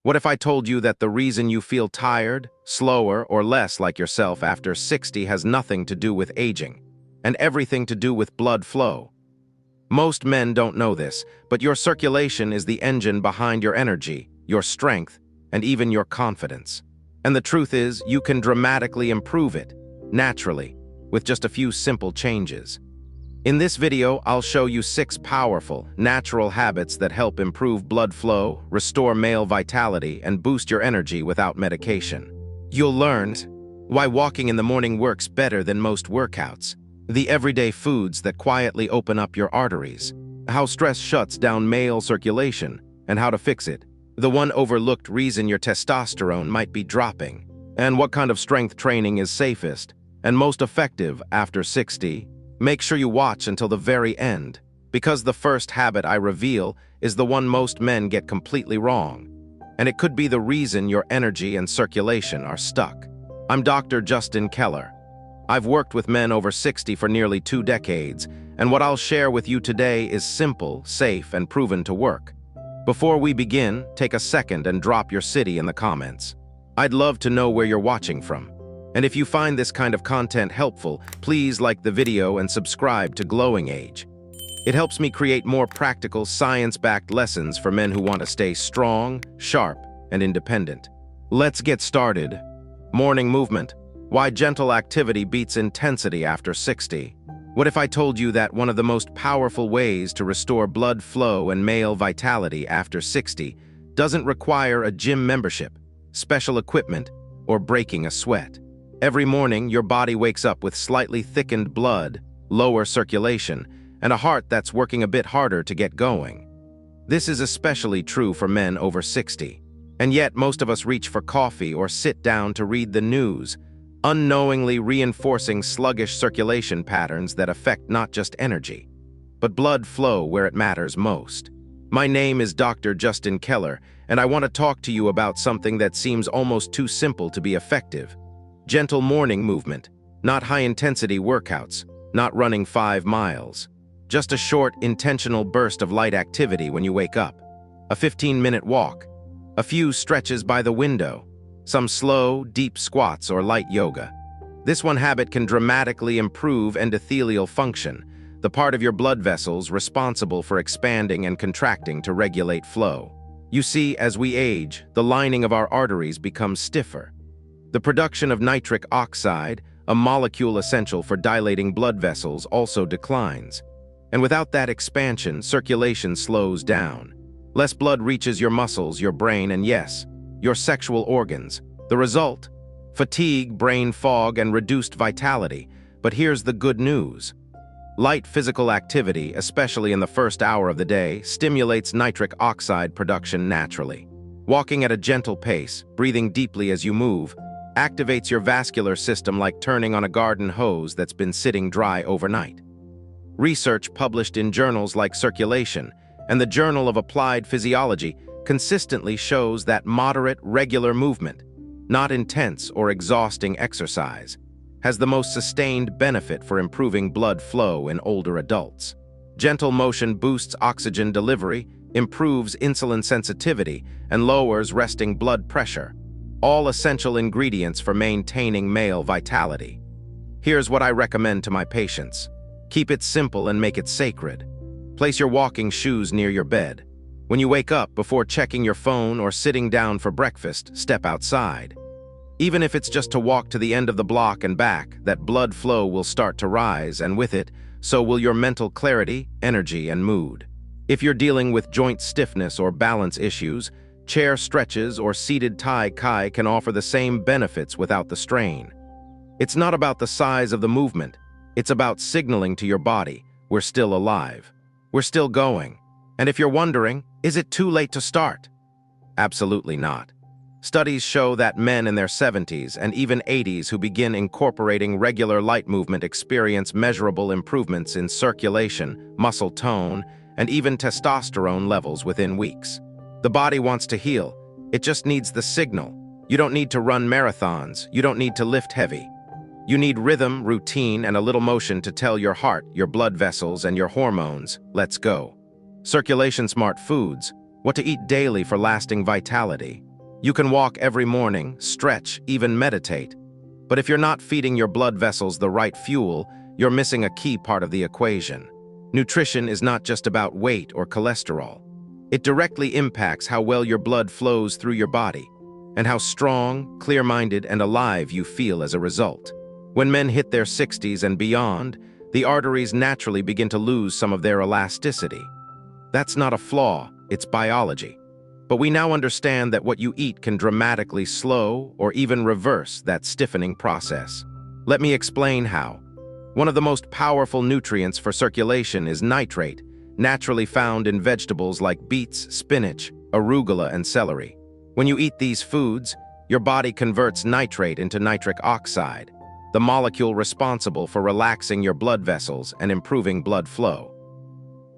What if I told you that the reason you feel tired, slower, or less like yourself after 60 has nothing to do with aging, and everything to do with blood flow? Most men don't know this, but your circulation is the engine behind your energy, your strength, and even your confidence. And the truth is, you can dramatically improve it, naturally, with just a few simple changes. In this video, I'll show you 6 powerful, natural habits that help improve blood flow, restore male vitality, and boost your energy without medication. You'll learn why walking in the morning works better than most workouts, the everyday foods that quietly open up your arteries, how stress shuts down male circulation, and how to fix it, the one overlooked reason your testosterone might be dropping, and what kind of strength training is safest and most effective after 60. Make sure you watch until the very end, because the first habit I reveal is the one most men get completely wrong, and it could be the reason your energy and circulation are stuck. I'm Dr. Justin Keller. I've worked with men over 60 for nearly 2 decades, and what I'll share with you today is simple, safe, and proven to work. Before we begin, take a second and drop your city in the comments. I'd love to know where you're watching from. And if you find this kind of content helpful, please like the video and subscribe to Glowing Age. It helps me create more practical, science-backed lessons for men who want to stay strong, sharp, and independent. Let's get started. Morning movement. Why gentle activity beats intensity after 60. What if I told you that one of the most powerful ways to restore blood flow and male vitality after 60 doesn't require a gym membership, special equipment, or breaking a sweat? Every morning, your body wakes up with slightly thickened blood, lower circulation, and a heart that's working a bit harder to get going. This is especially true for men over 60. And yet, most of us reach for coffee or sit down to read the news, unknowingly reinforcing sluggish circulation patterns that affect not just energy, but blood flow where it matters most. My name is Dr. Justin Keller, and I want to talk to you about something that seems almost too simple to be effective. Gentle morning movement, not high-intensity workouts, not running 5 miles. Just a short, intentional burst of light activity when you wake up. A 15-minute walk, a few stretches by the window, some slow, deep squats or light yoga. This one habit can dramatically improve endothelial function, the part of your blood vessels responsible for expanding and contracting to regulate flow. You see, as we age, the lining of our arteries becomes stiffer. The production of nitric oxide, a molecule essential for dilating blood vessels, also declines. And without that expansion, circulation slows down. Less blood reaches your muscles, your brain, and yes, your sexual organs. The result? Fatigue, brain fog, and reduced vitality. But here's the good news. Light physical activity, especially in the first hour of the day, stimulates nitric oxide production naturally. Walking at a gentle pace, breathing deeply as you move, activates your vascular system like turning on a garden hose that's been sitting dry overnight. Research published in journals like Circulation and the Journal of Applied Physiology consistently shows that moderate, regular movement, not intense or exhausting exercise, has the most sustained benefit for improving blood flow in older adults. Gentle motion boosts oxygen delivery, improves insulin sensitivity, and lowers resting blood pressure. All essential ingredients for maintaining male vitality. Here's what I recommend to my patients. Keep it simple and make it sacred. Place your walking shoes near your bed. When you wake up, before checking your phone or sitting down for breakfast, step outside. Even if it's just to walk to the end of the block and back, that blood flow will start to rise, and with it, so will your mental clarity, energy, and mood. If you're dealing with joint stiffness or balance issues, chair stretches or seated tai chi can offer the same benefits without the strain. It's not about the size of the movement. It's about signaling to your body, we're still alive. We're still going. And if you're wondering, is it too late to start? Absolutely not. Studies show that men in their 70s and even 80s who begin incorporating regular light movement experience measurable improvements in circulation, muscle tone, and even testosterone levels within weeks. The body wants to heal. It just needs the signal. You don't need to run marathons. You don't need to lift heavy. You need rhythm, routine, and a little motion to tell your heart, your blood vessels, and your hormones, let's go. Circulation-smart foods, what to eat daily for lasting vitality. You can walk every morning, stretch, even meditate. But if you're not feeding your blood vessels the right fuel, you're missing a key part of the equation. Nutrition is not just about weight or cholesterol. It directly impacts how well your blood flows through your body, and how strong, clear-minded, and alive you feel as a result. When men hit their 60s and beyond, the arteries naturally begin to lose some of their elasticity. That's not a flaw, it's biology. But we now understand that what you eat can dramatically slow or even reverse that stiffening process. Let me explain how. One of the most powerful nutrients for circulation is nitrate, naturally found in vegetables like beets, spinach, arugula, and celery. When you eat these foods, your body converts nitrate into nitric oxide, the molecule responsible for relaxing your blood vessels and improving blood flow.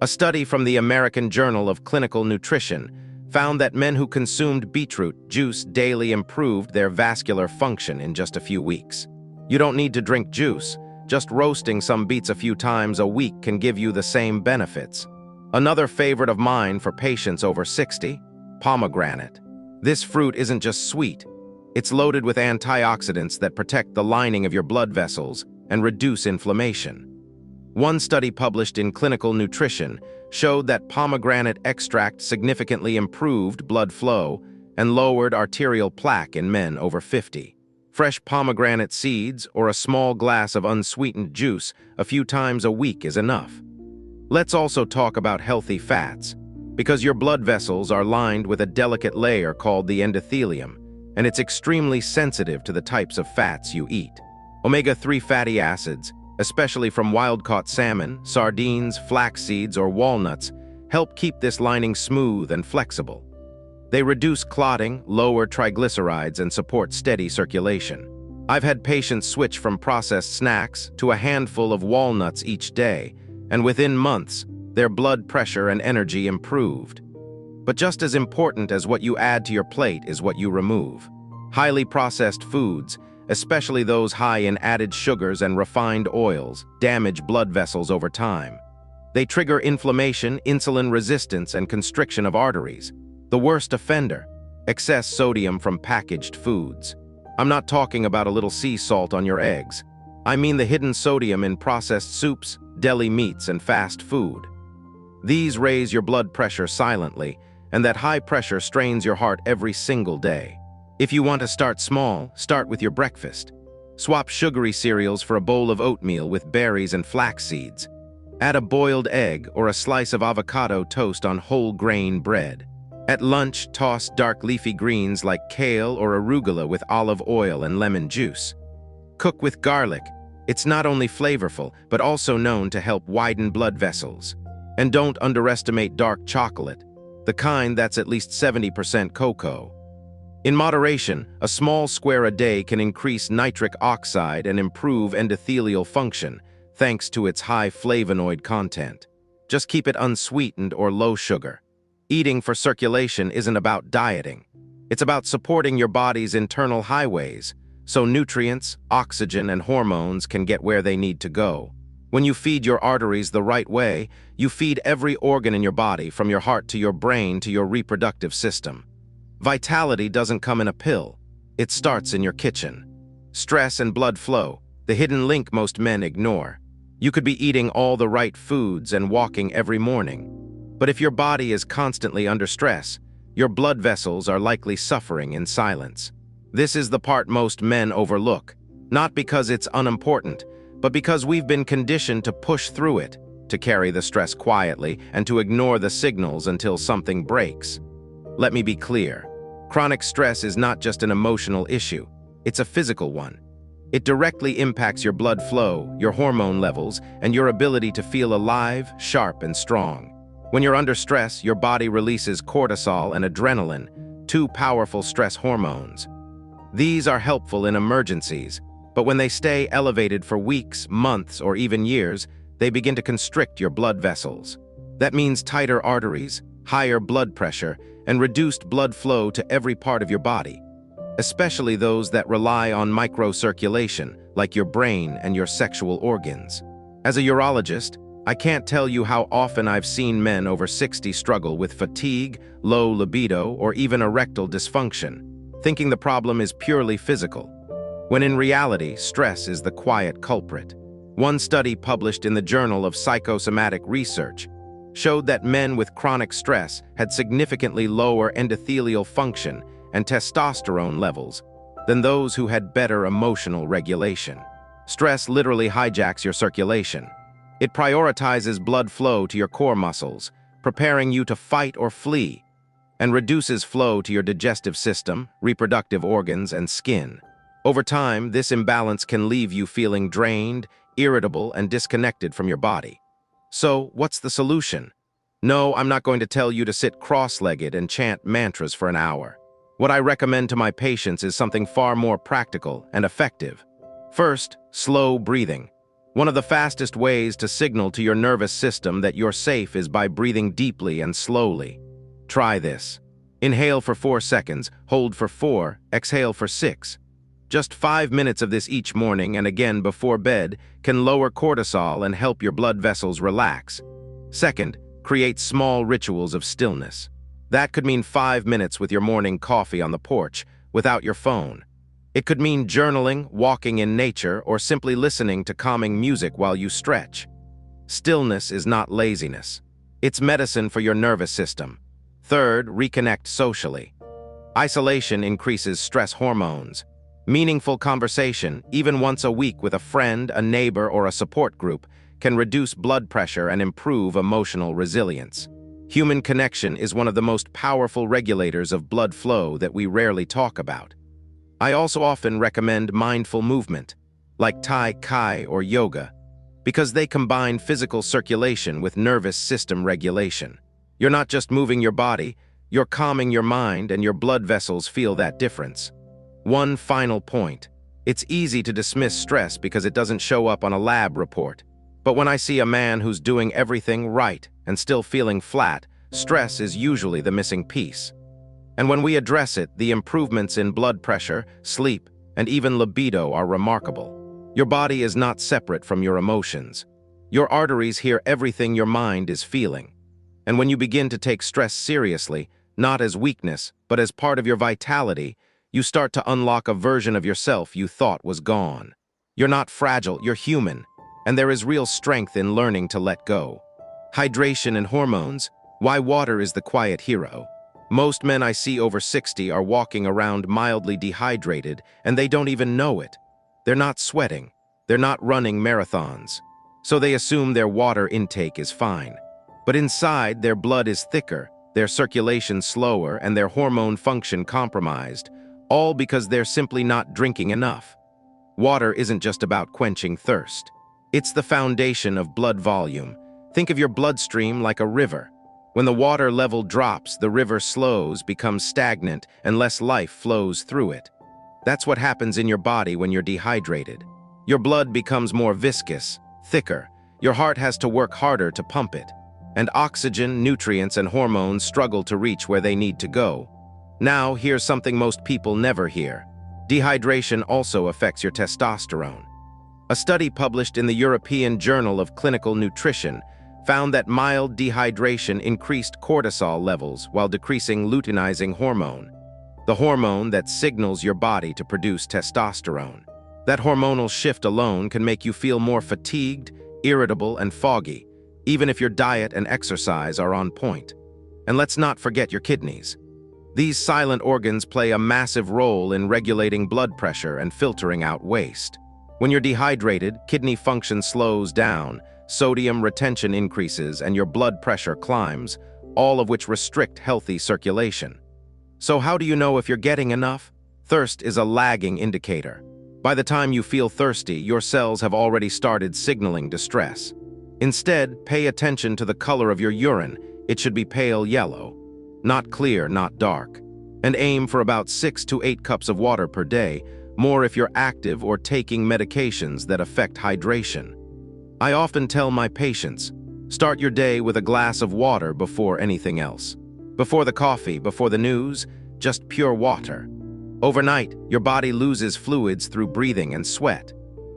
A study from the American Journal of Clinical Nutrition found that men who consumed beetroot juice daily improved their vascular function in just a few weeks. You don't need to drink juice. Just roasting some beets a few times a week can give you the same benefits. Another favorite of mine for patients over 60, pomegranate. This fruit isn't just sweet. It's loaded with antioxidants that protect the lining of your blood vessels and reduce inflammation. One study published in Clinical Nutrition showed that pomegranate extract significantly improved blood flow and lowered arterial plaque in men over 50. Fresh pomegranate seeds or a small glass of unsweetened juice a few times a week is enough. Let's also talk about healthy fats, because your blood vessels are lined with a delicate layer called the endothelium, and it's extremely sensitive to the types of fats you eat. Omega-3 fatty acids, especially from wild-caught salmon, sardines, flax seeds, or walnuts, help keep this lining smooth and flexible. They reduce clotting, lower triglycerides, and support steady circulation. I've had patients switch from processed snacks to a handful of walnuts each day, and within months, their blood pressure and energy improved. But just as important as what you add to your plate is what you remove. Highly processed foods, especially those high in added sugars and refined oils, damage blood vessels over time. They trigger inflammation, insulin resistance, and constriction of arteries. The worst offender, excess sodium from packaged foods. I'm not talking about a little sea salt on your eggs. I mean the hidden sodium in processed soups, deli meats, and fast food. These raise your blood pressure silently, and that high pressure strains your heart every single day. If you want to start small, start with your breakfast. Swap sugary cereals for a bowl of oatmeal with berries and flax seeds. Add a boiled egg or a slice of avocado toast on whole grain bread. At lunch, toss dark leafy greens like kale or arugula with olive oil and lemon juice. Cook with garlic. It's not only flavorful, but also known to help widen blood vessels. And don't underestimate dark chocolate, the kind that's at least 70% cocoa. In moderation, a small square a day can increase nitric oxide and improve endothelial function, thanks to its high flavonoid content. Just keep it unsweetened or low sugar. Eating for circulation isn't about dieting. It's about supporting your body's internal highways, so nutrients, oxygen, and hormones can get where they need to go. When you feed your arteries the right way, you feed every organ in your body, from your heart to your brain to your reproductive system. Vitality doesn't come in a pill. It starts in your kitchen. Stress and blood flow, the hidden link most men ignore. You could be eating all the right foods and walking every morning. But if your body is constantly under stress, your blood vessels are likely suffering in silence. This is the part most men overlook, not because it's unimportant, but because we've been conditioned to push through it, to carry the stress quietly, and to ignore the signals until something breaks. Let me be clear. Chronic stress is not just an emotional issue, it's a physical one. It directly impacts your blood flow, your hormone levels, and your ability to feel alive, sharp, and strong. When you're under stress, your body releases cortisol and adrenaline, two powerful stress hormones. These are helpful in emergencies, but when they stay elevated for weeks, months, or even years, they begin to constrict your blood vessels. That means tighter arteries, higher blood pressure, and reduced blood flow to every part of your body, especially those that rely on microcirculation, like your brain and your sexual organs. As a urologist, I can't tell you how often I've seen men over 60 struggle with fatigue, low libido, or even erectile dysfunction. thinking the problem is purely physical, when in reality, stress is the quiet culprit. One study published in the Journal of Psychosomatic Research showed that men with chronic stress had significantly lower endothelial function and testosterone levels than those who had better emotional regulation. Stress literally hijacks your circulation. It prioritizes blood flow to your core muscles, preparing you to fight or flee, and reduces flow to your digestive system, reproductive organs, and skin. Over time, this imbalance can leave you feeling drained, irritable, and disconnected from your body. So, what's the solution? No, I'm not going to tell you to sit cross-legged and chant mantras for an hour. What I recommend to my patients is something far more practical and effective. First, slow breathing. One of the fastest ways to signal to your nervous system that you're safe is by breathing deeply and slowly. Try this. Inhale for 4 seconds, hold for 4, exhale for 6. Just 5 minutes of this each morning and again before bed can lower cortisol and help your blood vessels relax. Second, create small rituals of stillness. That could mean 5 minutes with your morning coffee on the porch, without your phone. It could mean journaling, walking in nature, or simply listening to calming music while you stretch. Stillness is not laziness. It's medicine for your nervous system. Third, reconnect socially. Isolation increases stress hormones. Meaningful conversation, even once a week with a friend, a neighbor, or a support group, can reduce blood pressure and improve emotional resilience. Human connection is one of the most powerful regulators of blood flow that we rarely talk about. I also often recommend mindful movement, like Tai Chi or yoga, because they combine physical circulation with nervous system regulation. You're not just moving your body, you're calming your mind, and your blood vessels feel that difference. One final point. It's easy to dismiss stress because it doesn't show up on a lab report. But when I see a man who's doing everything right and still feeling flat, stress is usually the missing piece. And when we address it, the improvements in blood pressure, sleep, and even libido are remarkable. Your body is not separate from your emotions. Your arteries hear everything your mind is feeling. And when you begin to take stress seriously, not as weakness, but as part of your vitality, you start to unlock a version of yourself you thought was gone. You're not fragile, you're human, and there is real strength in learning to let go. Hydration and hormones. Why water is the quiet hero. Most men I see over 60 are walking around mildly dehydrated, and they don't even know it. They're not sweating. They're not running marathons. So they assume their water intake is fine. But inside, their blood is thicker, their circulation slower, and their hormone function compromised, all because they're simply not drinking enough. Water isn't just about quenching thirst. It's the foundation of blood volume. Think of your bloodstream like a river. When the water level drops, the river slows, becomes stagnant, and less life flows through it. That's what happens in your body when you're dehydrated. Your blood becomes more viscous, thicker. Your heart has to work harder to pump it. And oxygen, nutrients, and hormones struggle to reach where they need to go. Now, here's something most people never hear. Dehydration also affects your testosterone. A study published in the European Journal of Clinical Nutrition found that mild dehydration increased cortisol levels while decreasing luteinizing hormone, the hormone that signals your body to produce testosterone. That hormonal shift alone can make you feel more fatigued, irritable, and foggy, even if your diet and exercise are on point. And let's not forget your kidneys. These silent organs play a massive role in regulating blood pressure and filtering out waste. When you're dehydrated, kidney function slows down, sodium retention increases, and your blood pressure climbs, all of which restrict healthy circulation. So how do you know if you're getting enough? Thirst is a lagging indicator. By the time you feel thirsty, your cells have already started signaling distress. Instead, pay attention to the color of your urine. It should be pale yellow. Not clear, not dark. And aim for about 6 to 8 cups of water per day, more if you're active or taking medications that affect hydration. I often tell my patients, start your day with a glass of water before anything else. Before the coffee, before the news, just pure water. Overnight, your body loses fluids through breathing and sweat.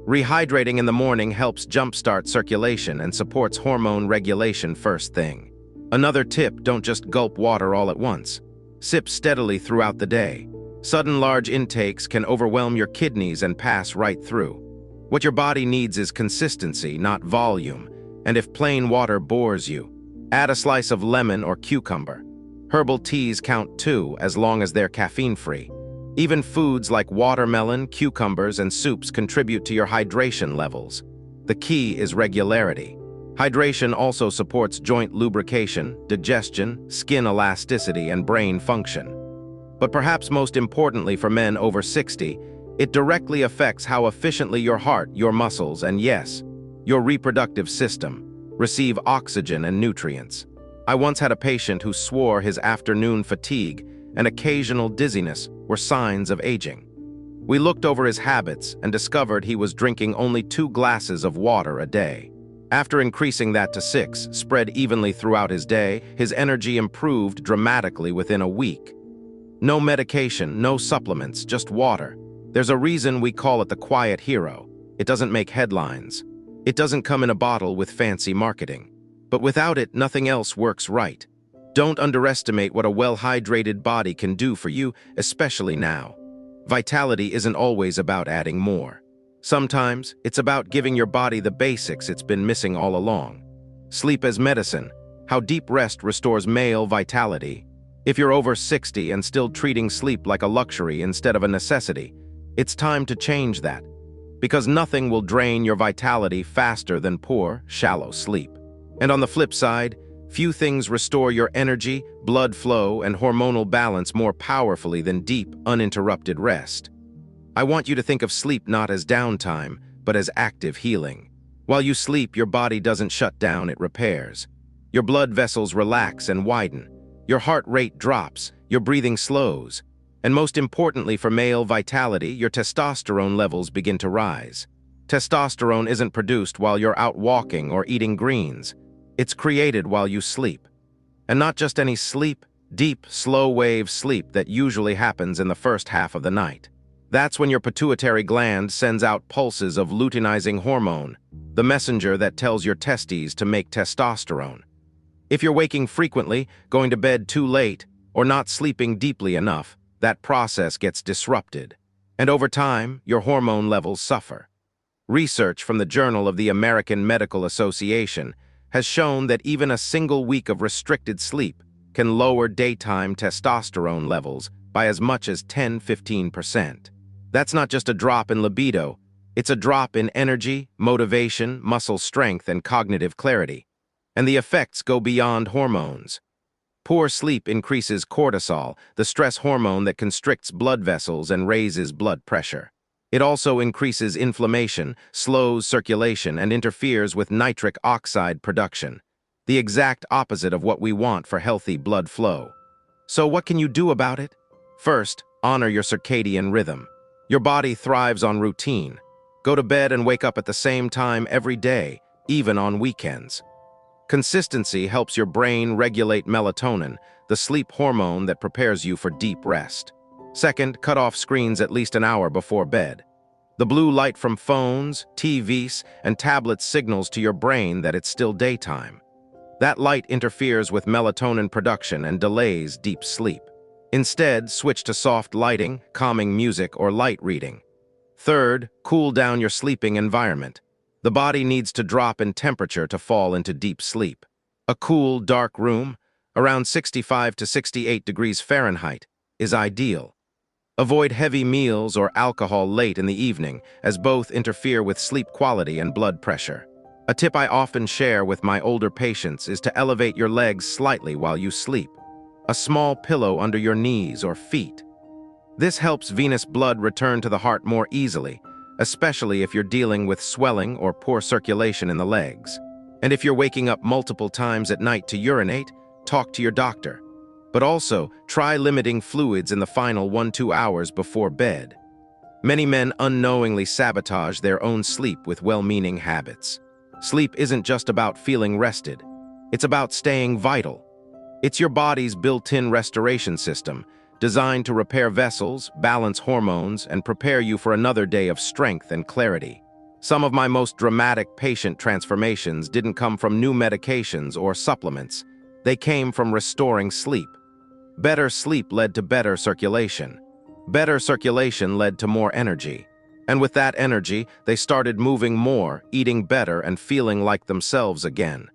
Rehydrating in the morning helps jumpstart circulation and supports hormone regulation first thing. Another tip, don't just gulp water all at once. Sip steadily throughout the day. Sudden large intakes can overwhelm your kidneys and pass right through. What your body needs is consistency, not volume, and if plain water bores you, add a slice of lemon or cucumber. Herbal teas count too, as long as they're caffeine-free. Even foods like watermelon, cucumbers, and soups contribute to your hydration levels. The key is regularity. Hydration also supports joint lubrication, digestion, skin elasticity, and brain function. But perhaps most importantly for men over 60, it directly affects how efficiently your heart, your muscles, and yes, your reproductive system receive oxygen and nutrients. I once had a patient who swore his afternoon fatigue and occasional dizziness were signs of aging. We looked over his habits and discovered he was drinking only 2 glasses of water a day. After increasing that to 6, spread evenly throughout his day, his energy improved dramatically within a week. No medication, no supplements, just water. There's a reason we call it the quiet hero. It doesn't make headlines. It doesn't come in a bottle with fancy marketing. But without it, nothing else works right. Don't underestimate what a well-hydrated body can do for you, especially now. Vitality isn't always about adding more. Sometimes, it's about giving your body the basics it's been missing all along. Sleep as medicine. How deep rest restores male vitality. If you're over 60 and still treating sleep like a luxury instead of a necessity, it's time to change that. Because nothing will drain your vitality faster than poor, shallow sleep. And on the flip side, few things restore your energy, blood flow, and hormonal balance more powerfully than deep, uninterrupted rest. I want you to think of sleep not as downtime, but as active healing. While you sleep, your body doesn't shut down, it repairs. Your blood vessels relax and widen. Your heart rate drops, your breathing slows. And most importantly for male vitality, your testosterone levels begin to rise. Testosterone isn't produced while you're out walking or eating greens. It's created while you sleep. And not just any sleep, deep, slow-wave sleep that usually happens in the first half of the night. That's when your pituitary gland sends out pulses of luteinizing hormone, the messenger that tells your testes to make testosterone. If you're waking frequently, going to bed too late, or not sleeping deeply enough, that process gets disrupted. And over time, your hormone levels suffer. Research from the Journal of the American Medical Association has shown that even a single week of restricted sleep can lower daytime testosterone levels by as much as 10–15%. That's not just a drop in libido, it's a drop in energy, motivation, muscle strength, and cognitive clarity. And the effects go beyond hormones. Poor sleep increases cortisol, the stress hormone that constricts blood vessels and raises blood pressure. It also increases inflammation, slows circulation, and interferes with nitric oxide production, the exact opposite of what we want for healthy blood flow. So what can you do about it? First, honor your circadian rhythm. Your body thrives on routine. Go to bed and wake up at the same time every day, even on weekends. Consistency helps your brain regulate melatonin, the sleep hormone that prepares you for deep rest. Second, cut off screens at least an hour before bed. The blue light from phones, TVs, and tablets signals to your brain that it's still daytime. That light interferes with melatonin production and delays deep sleep. Instead, switch to soft lighting, calming music, or light reading. Third, cool down your sleeping environment. The body needs to drop in temperature to fall into deep sleep. A cool, dark room, around 65 to 68 degrees Fahrenheit, is ideal. Avoid heavy meals or alcohol late in the evening, as both interfere with sleep quality and blood pressure. A tip I often share with my older patients is to elevate your legs slightly while you sleep. A small pillow under your knees or feet. This helps venous blood return to the heart more easily, especially if you're dealing with swelling or poor circulation in the legs. And if you're waking up multiple times at night to urinate, talk to your doctor. But also, try limiting fluids in the final 1–2 hours before bed. Many men unknowingly sabotage their own sleep with well-meaning habits. Sleep isn't just about feeling rested. It's about staying vital. It's your body's built-in restoration system, designed to repair vessels, balance hormones, and prepare you for another day of strength and clarity. Some of my most dramatic patient transformations didn't come from new medications or supplements. They came from restoring sleep. Better sleep led to better circulation. Better circulation led to more energy. And with that energy, they started moving more, eating better, and feeling like themselves again.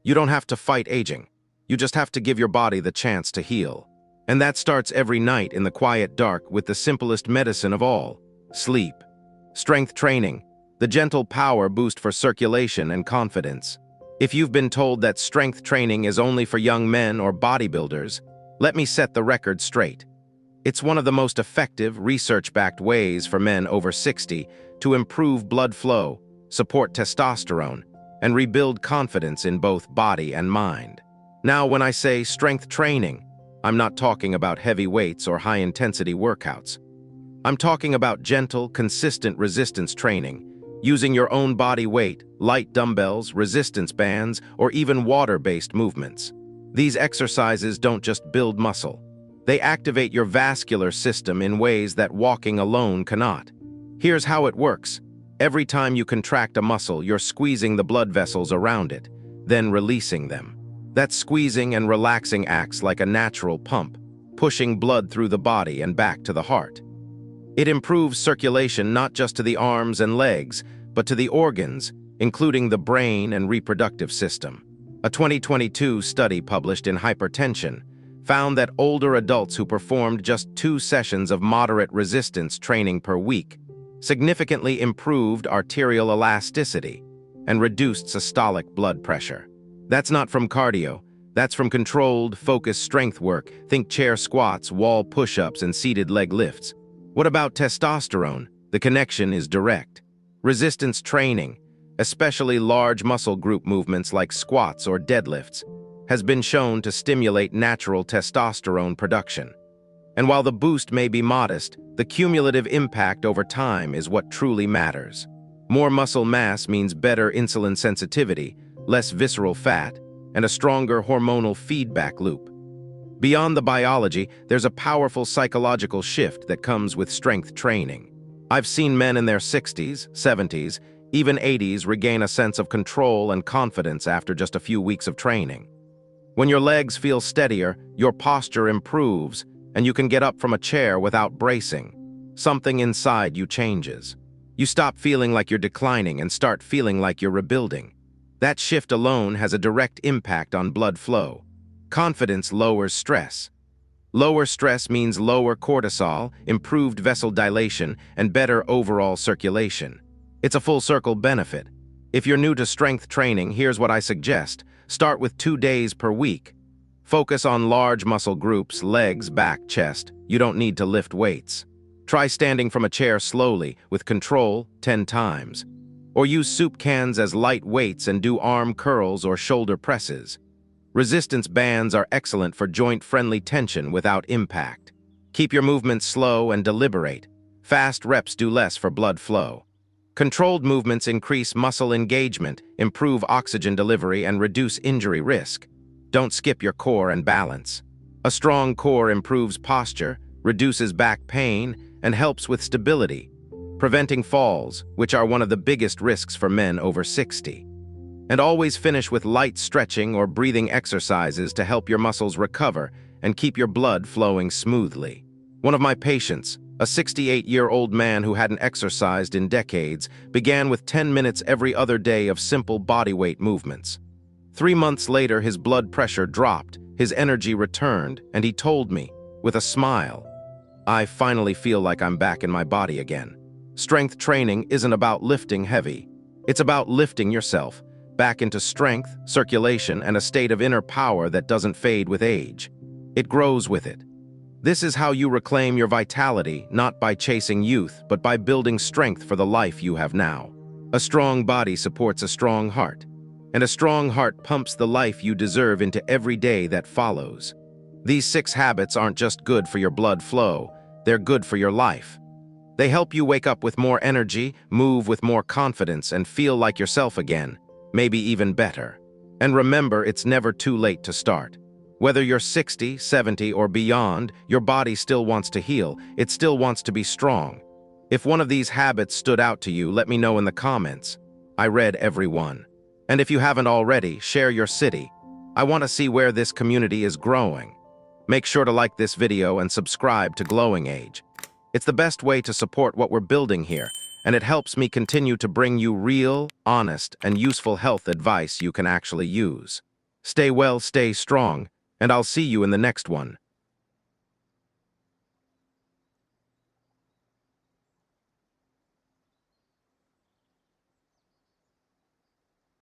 You don't have to fight aging. You just have to give your body the chance to heal. And that starts every night in the quiet dark with the simplest medicine of all: sleep. Strength training, the gentle power boost for circulation and confidence. If you've been told that strength training is only for young men or bodybuilders, let me set the record straight. It's one of the most effective, research-backed ways for men over 60 to improve blood flow, support testosterone, and rebuild confidence in both body and mind. Now, when I say strength training, I'm not talking about heavy weights or high-intensity workouts. I'm talking about gentle, consistent resistance training, using your own body weight, light dumbbells, resistance bands, or even water-based movements. These exercises don't just build muscle. They activate your vascular system in ways that walking alone cannot. Here's how it works. Every time you contract a muscle, you're squeezing the blood vessels around it, then releasing them. That squeezing and relaxing acts like a natural pump, pushing blood through the body and back to the heart. It improves circulation not just to the arms and legs, but to the organs, including the brain and reproductive system. A 2022 study published in Hypertension found that older adults who performed just 2 sessions of moderate resistance training per week significantly improved arterial elasticity and reduced systolic blood pressure. That's not from cardio. That's from controlled, focused strength work. Think chair squats, wall push-ups, and seated leg lifts. What about testosterone? The connection is direct. Resistance training, especially large muscle group movements like squats or deadlifts, has been shown to stimulate natural testosterone production. And while the boost may be modest, the cumulative impact over time is what truly matters. More muscle mass means better insulin sensitivity, less visceral fat, and a stronger hormonal feedback loop. Beyond the biology, there's a powerful psychological shift that comes with strength training. I've seen men in their 60s, 70s, even 80s regain a sense of control and confidence after just a few weeks of training. When your legs feel steadier, your posture improves, and you can get up from a chair without bracing. Something inside you changes. You stop feeling like you're declining and start feeling like you're rebuilding. That shift alone has a direct impact on blood flow. Confidence lowers stress. Lower stress means lower cortisol, improved vessel dilation, and better overall circulation. It's a full-circle benefit. If you're new to strength training, here's what I suggest. Start with 2 days per week. Focus on large muscle groups, legs, back, chest. You don't need to lift weights. Try standing from a chair slowly, with control, 10 times. Or use soup cans as light weights and do arm curls or shoulder presses. Resistance bands are excellent for joint-friendly tension without impact. Keep your movements slow and deliberate. Fast reps do less for blood flow. Controlled movements increase muscle engagement, improve oxygen delivery, and reduce injury risk. Don't skip your core and balance. A strong core improves posture, reduces back pain, and helps with stability, preventing falls, which are one of the biggest risks for men over 60. And always finish with light stretching or breathing exercises to help your muscles recover and keep your blood flowing smoothly. One of my patients, a 68-year-old man who hadn't exercised in decades, began with 10 minutes every other day of simple bodyweight movements. 3 months later, his blood pressure dropped, his energy returned, and he told me, with a smile, "I finally feel like I'm back in my body again." Strength training isn't about lifting heavy. It's about lifting yourself back into strength, circulation, and a state of inner power that doesn't fade with age. It grows with it. This is how you reclaim your vitality, not by chasing youth, but by building strength for the life you have now. A strong body supports a strong heart, and a strong heart pumps the life you deserve into every day that follows. These 6 habits aren't just good for your blood flow, they're good for your life. They help you wake up with more energy, move with more confidence, and feel like yourself again, maybe even better. And remember, it's never too late to start. Whether you're 60, 70, or beyond, your body still wants to heal. It still wants to be strong. If one of these habits stood out to you, let me know in the comments. I read every one. And if you haven't already, share your city. I want to see where this community is growing. Make sure to like this video and subscribe to Glowing Age. It's the best way to support what we're building here, and it helps me continue to bring you real, honest, and useful health advice you can actually use. Stay well, stay strong, and I'll see you in the next one.